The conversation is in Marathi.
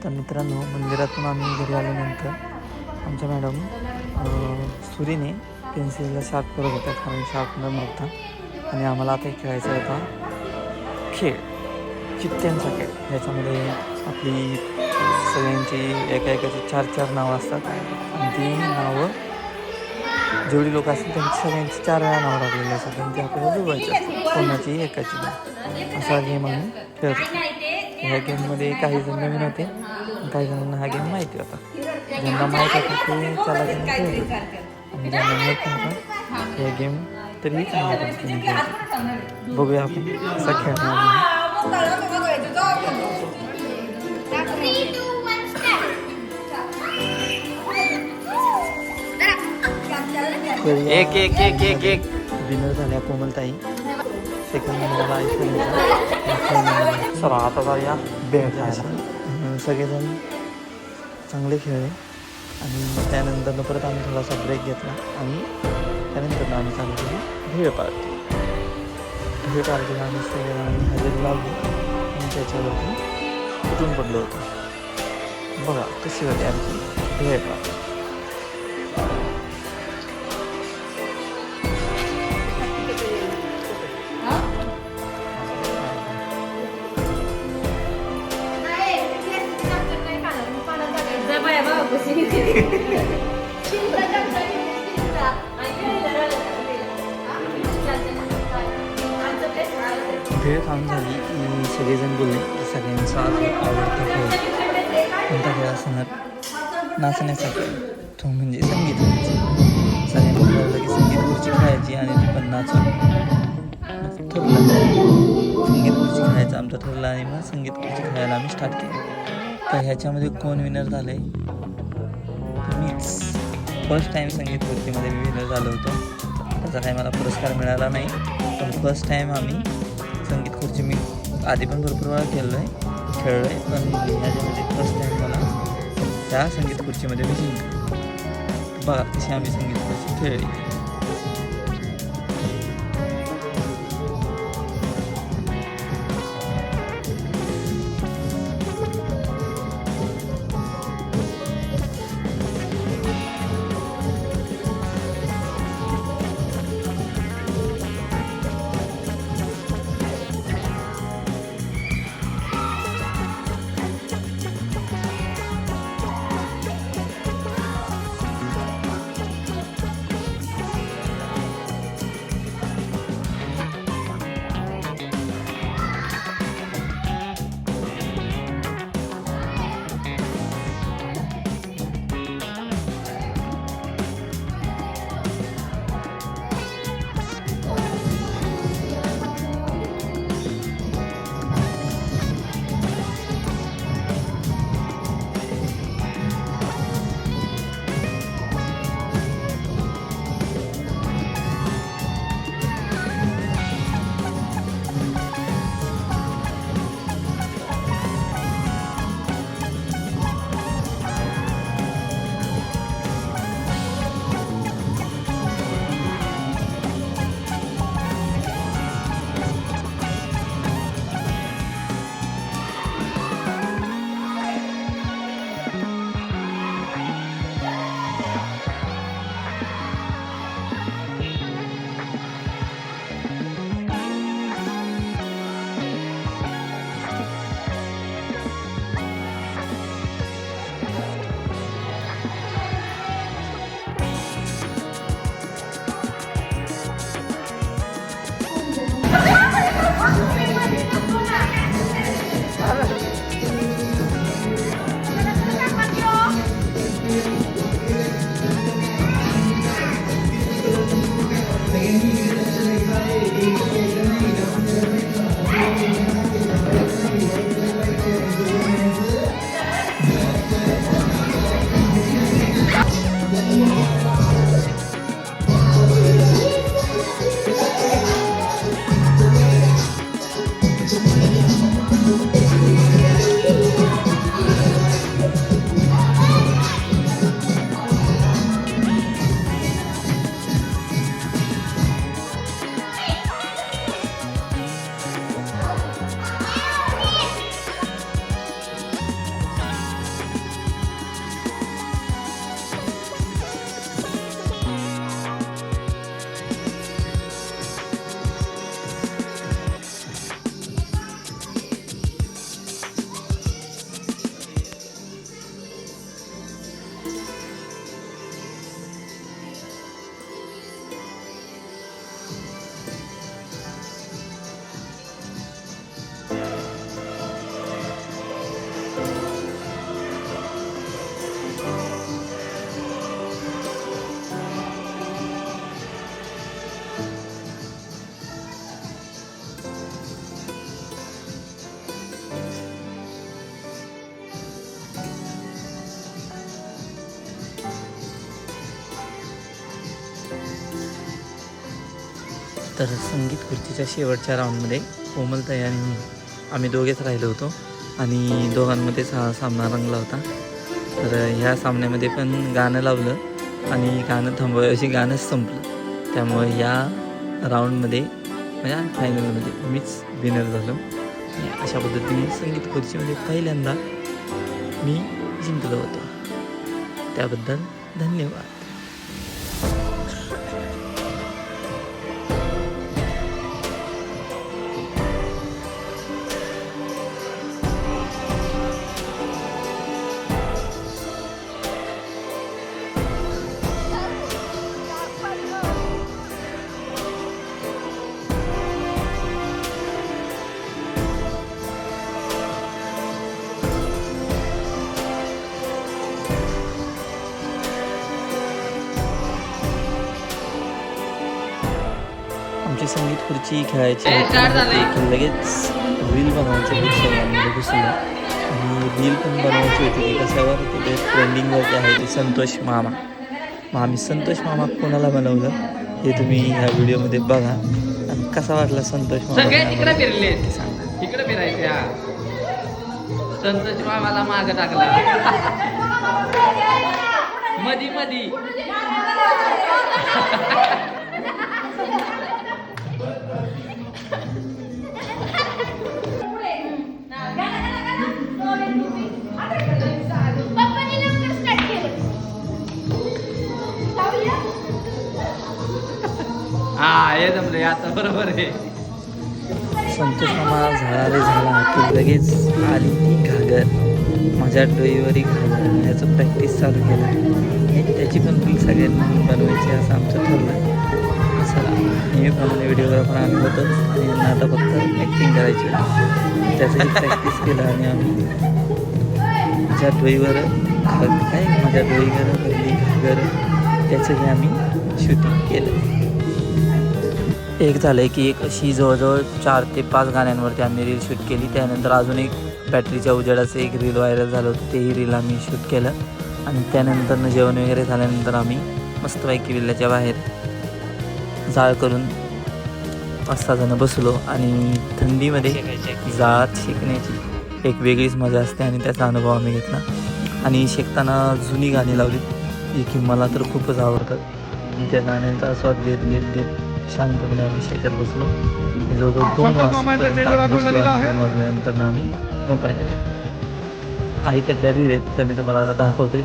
तर मित्रांनो, मंदिरातून आम्ही घरी आल्यानंतर आमच्या मॅडम सुरीने पेन्सिलला शार्प करत होत्या, कारण शार्पनर नव्हता. आणि आम्हाला आता खेळायचा होता खेळ, चिठ्ठ्यांचा खेळ. ह्याच्यामध्ये आपली सगळ्यांची एकाची 4-4 नावं असतात आणि ती नावं जेवढी लोक असतील त्यांची सगळ्यांची 4 वेळा नावं लागलेली असतात आणि ती आपल्याला जुळवायची असतात, कोणाची एकाची नाही. असा गेम आम्ही खेळत होतो. ह्या गेममध्ये काही जण नवीन होते, काही जणांना हा गेम माहिती होता. ज्यांना माहीत होता ते चला गेम खेळत होते आणि ज्यांना माहीत नव्हता हे गेम तरीही चांगल्या पद्धतीने खेळतो. बघूया आपण कसा खेळणार. एक एक एक एक एक विनर झाल्या कोमलताई. सेकंड नंबरला आईस्क्रीम. चला आता जाऊया बेळ खायला. सगळेजण चांगले खेळले आणि त्यानंतर परत आम्ही थोडासा ब्रेक घेतला आणि त्यानंतर आम्ही चालू केली भेळ पार्टी. भेळ पार्टीला आम्ही सगळ्यांनी हजेरी लावली आणि त्याच्यावरती उठून पडलो होतो. बघा कशी होती आमची भेळ पार्टी. भेळ खाऊन झाली की सगळेजण बोलले की सगळ्यांचा आवडता खेळ कोणता खेळ असणार. नाचण्याचा खेळ, तो म्हणजे संगीत खेळायचं. सगळ्यांनी ठरवलं की संगीत खुर्ची खेळायची आणि ती पण नाचून ठरलं. संगीत खुर्ची खेळायचं आमचं ठरलं आणि मग संगीत खुर्ची खेळायला आम्ही स्टार्ट केलं. तर ह्याच्यामध्ये कोण विनर झालं आहे? मीच. फर्स्ट टाईम संगीत खुर्चीमध्ये मी विनर झालो होतो. त्याचा काही मला पुरस्कार मिळाला नाही, पण फर्स्ट टाईम आम्ही संगीत खुर्ची मी आधी पण भरपूर वेळा खेळलो आहे, पण ह्याच्यामध्ये फर्स्ट टाईम मला त्या संगीत खुर्चीमध्ये मी जिंकलो. बघा तशी आम्ही संगीत खुर्ची खेळली. तर संगीत खुर्चीच्या शेवटच्या राऊंडमध्ये कोमलताई आणि मी आम्ही दोघेच राहिलो होतो आणि दोघांमध्येच हा सामना रंगला होता. तर ह्या सामन्यामध्ये पण गाणं लावलं आणि गाणं थांबवायची गाणंच संपलं. त्यामुळे या राऊंडमध्ये म्हणजे फायनलमध्ये मीच विनर झालो. आणि अशा पद्धतीने संगीत खुर्चीमध्ये पहिल्यांदा मी जिंकलो होतो. त्याबद्दल धन्यवाद. आमची संगीत खुर्ची खेळायची होती, लगेच रील बनवायची खूप सगळ्यांमध्ये घुसलं आणि रील पण बनवायची होती ती कशावर तिथे ट्रेंडिंगवरती आहे ती संतोष मामा. मग आम्ही संतोष मामा कोणाला बनवलं हे तुम्ही ह्या व्हिडिओमध्ये बघा आणि कसा वाटला संतोष मामा इकडे फिरले सांगा. इकडे फिरायचं संतोष मामाला माग टाकला मधी मधी. हा हे जमले आता बरोबर आहे. संतोष मामा झाला की लगेच आली ती घागर माझ्या डोईवरही घागर. याचं प्रॅक्टिस चालू केलं आणि त्याची पण रील सगळ्यांनी बनवायची असं आमचं ठरलं. चला नेहमीप्रमाणे व्हिडिओग्राफर आम्ही होतोच आणि यांना आता फक्त ॲक्टिंग करायची. त्याची प्रॅक्टिस केलं आणि आम्ही माझ्या डोईवर माझ्या डोईवर भरली घागर त्याचंही आम्ही शूटिंग केलं. एक झालं आहे की एक अशी जवळजवळ 4 ते 5 गाण्यांवरती आम्ही रील शूट केली. त्यानंतर अजून एक बॅटरीच्या उजेडाचं एक रील व्हायरल झालं होतं, तेही रील आम्ही शूट केलं. आणि त्यानंतर जेवण वगैरे झाल्यानंतर आम्ही मस्तपैकी विल्ल्याच्या बाहेर जाळ करून 5-6 जणं बसलो आणि थंडीमध्ये जाळात शेकण्याची एक वेगळीच मजा असते आणि त्याचा अनुभव आम्ही घेतला. आणि शेकताना जुनी गाणी लावली जी की मला तर खूपच आवडतात. त्या गाण्यांचा आस्वाद घेत शांतपणे आम्ही शेकत बसलो. जवळजवळ 2 वाजल्यानंतर आम्ही मोबाईल आहे त्या रील आहेत तर मी तुम्हाला दाखवतोय.